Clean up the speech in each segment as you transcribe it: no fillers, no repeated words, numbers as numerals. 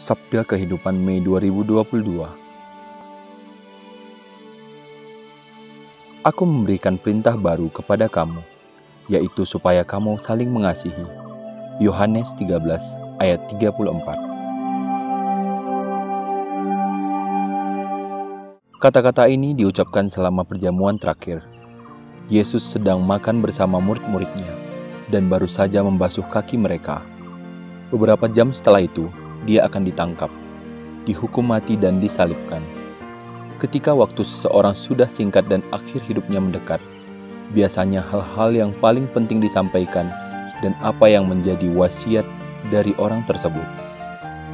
Sabda Kehidupan Mei 2022. Aku memberikan perintah baru kepada kamu, yaitu supaya kamu saling mengasihi. Yohanes 13 ayat 34. Kata-kata ini diucapkan selama perjamuan terakhir. Yesus sedang makan bersama murid-muridnya dan baru saja membasuh kaki mereka. Beberapa jam setelah itu, dia akan ditangkap, dihukum mati dan disalibkan. Ketika waktu seseorang sudah singkat dan akhir hidupnya mendekat, biasanya hal-hal yang paling penting disampaikan dan apa yang menjadi wasiat dari orang tersebut.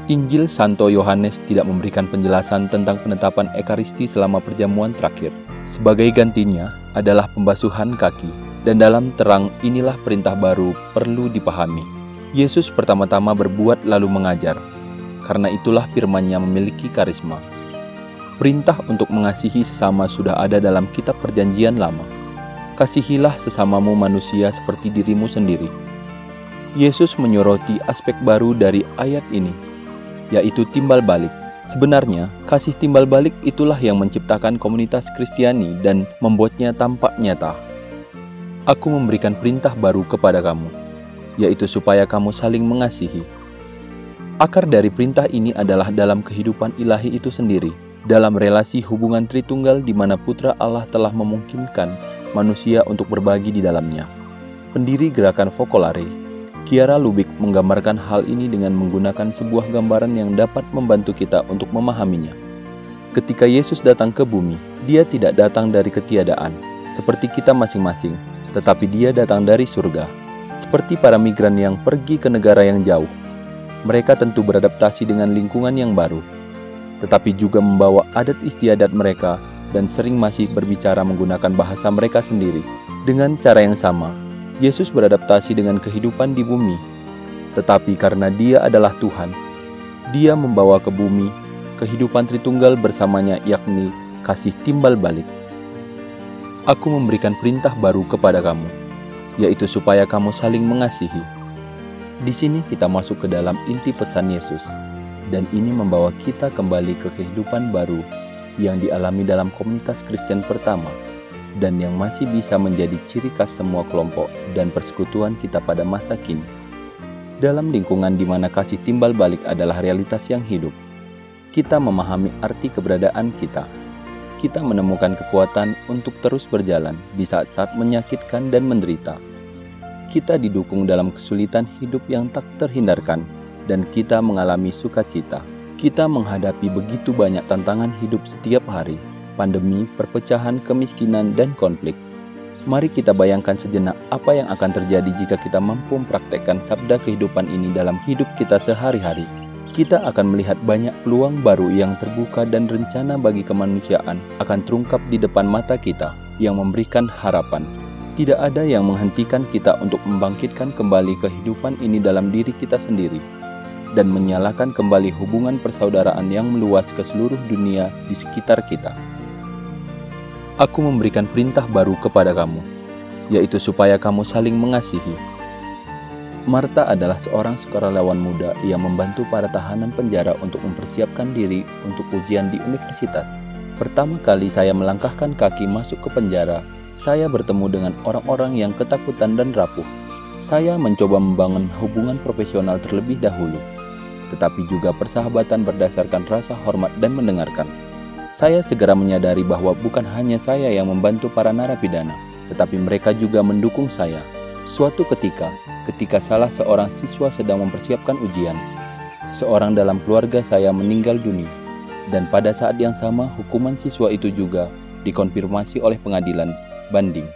Injil Santo Yohanes tidak memberikan penjelasan tentang penetapan Ekaristi selama perjamuan terakhir. Sebagai gantinya adalah pembasuhan kaki, dan dalam terang inilah perintah baru perlu dipahami. Yesus pertama-tama berbuat lalu mengajar. Karena itulah firman-Nya memiliki karisma. Perintah untuk mengasihi sesama sudah ada dalam kitab Perjanjian Lama. Kasihilah sesamamu manusia seperti dirimu sendiri. Yesus menyoroti aspek baru dari ayat ini, yaitu timbal balik. Sebenarnya, kasih timbal balik itulah yang menciptakan komunitas Kristiani dan membuatnya tampak nyata. Aku memberikan perintah baru kepada kamu, yaitu supaya kamu saling mengasihi. Akar dari perintah ini adalah dalam kehidupan ilahi itu sendiri, dalam relasi hubungan Tritunggal di mana Putra Allah telah memungkinkan manusia untuk berbagi di dalamnya. Pendiri gerakan Focolare, Chiara Lubich, menggambarkan hal ini dengan menggunakan sebuah gambaran yang dapat membantu kita untuk memahaminya. Ketika Yesus datang ke bumi, dia tidak datang dari ketiadaan, seperti kita masing-masing, tetapi dia datang dari surga, seperti para migran yang pergi ke negara yang jauh. Mereka tentu beradaptasi dengan lingkungan yang baru, tetapi juga membawa adat istiadat mereka dan sering masih berbicara menggunakan bahasa mereka sendiri. Dengan cara yang sama, Yesus beradaptasi dengan kehidupan di bumi, tetapi karena dia adalah Tuhan, dia membawa ke bumi kehidupan Tritunggal bersamanya, yakni kasih timbal balik. Aku memberikan perintah baru kepada kamu, yaitu supaya kamu saling mengasihi. Di sini kita masuk ke dalam inti pesan Yesus, dan ini membawa kita kembali ke kehidupan baru yang dialami dalam komunitas Kristen pertama, dan yang masih bisa menjadi ciri khas semua kelompok dan persekutuan kita pada masa kini. Dalam lingkungan di mana kasih timbal balik adalah realitas yang hidup, kita memahami arti keberadaan kita. Kita menemukan kekuatan untuk terus berjalan di saat-saat menyakitkan dan menderita. Kita didukung dalam kesulitan hidup yang tak terhindarkan, dan kita mengalami sukacita. Kita menghadapi begitu banyak tantangan hidup setiap hari, pandemi, perpecahan, kemiskinan, dan konflik. Mari kita bayangkan sejenak apa yang akan terjadi jika kita mampu mempraktekkan sabda kehidupan ini dalam hidup kita sehari-hari. Kita akan melihat banyak peluang baru yang terbuka dan rencana bagi kemanusiaan akan terungkap di depan mata kita yang memberikan harapan. Tidak ada yang menghentikan kita untuk membangkitkan kembali kehidupan ini dalam diri kita sendiri dan menyalakan kembali hubungan persaudaraan yang meluas ke seluruh dunia di sekitar kita. Aku memberikan perintah baru kepada kamu, yaitu supaya kamu saling mengasihi. Marta adalah seorang sukarelawan muda yang membantu para tahanan penjara untuk mempersiapkan diri untuk ujian di universitas. Pertama kali saya melangkahkan kaki masuk ke penjara, saya bertemu dengan orang-orang yang ketakutan dan rapuh. Saya mencoba membangun hubungan profesional terlebih dahulu, tetapi juga persahabatan berdasarkan rasa hormat dan mendengarkan. Saya segera menyadari bahwa bukan hanya saya yang membantu para narapidana, tetapi mereka juga mendukung saya. Suatu ketika salah seorang siswa sedang mempersiapkan ujian, seseorang dalam keluarga saya meninggal dunia, dan pada saat yang sama hukuman siswa itu juga dikonfirmasi oleh pengadilan banding.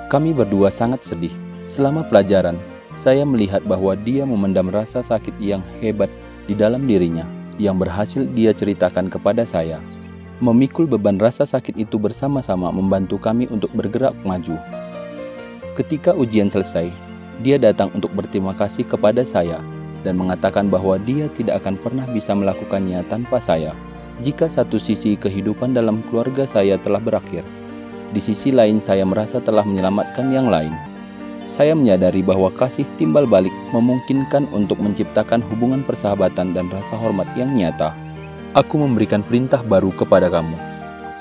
Kami berdua sangat sedih. Selama pelajaran, saya melihat bahwa dia memendam rasa sakit yang hebat di dalam dirinya, yang berhasil dia ceritakan kepada saya. Memikul beban rasa sakit itu bersama-sama membantu kami untuk bergerak maju. Ketika ujian selesai, dia datang untuk berterima kasih kepada saya dan mengatakan bahwa dia tidak akan pernah bisa melakukannya tanpa saya. Jika satu sisi kehidupan dalam keluarga saya telah berakhir, di sisi lain saya merasa telah menyelamatkan yang lain. saya menyadari bahwa kasih timbal balik memungkinkan untuk menciptakan hubungan persahabatan dan rasa hormat yang nyata. Aku memberikan perintah baru kepada kamu,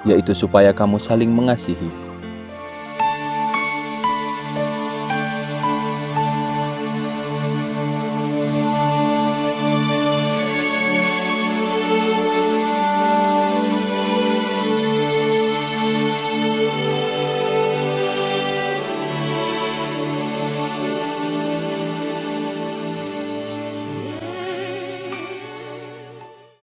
yaitu supaya kamu saling mengasihi.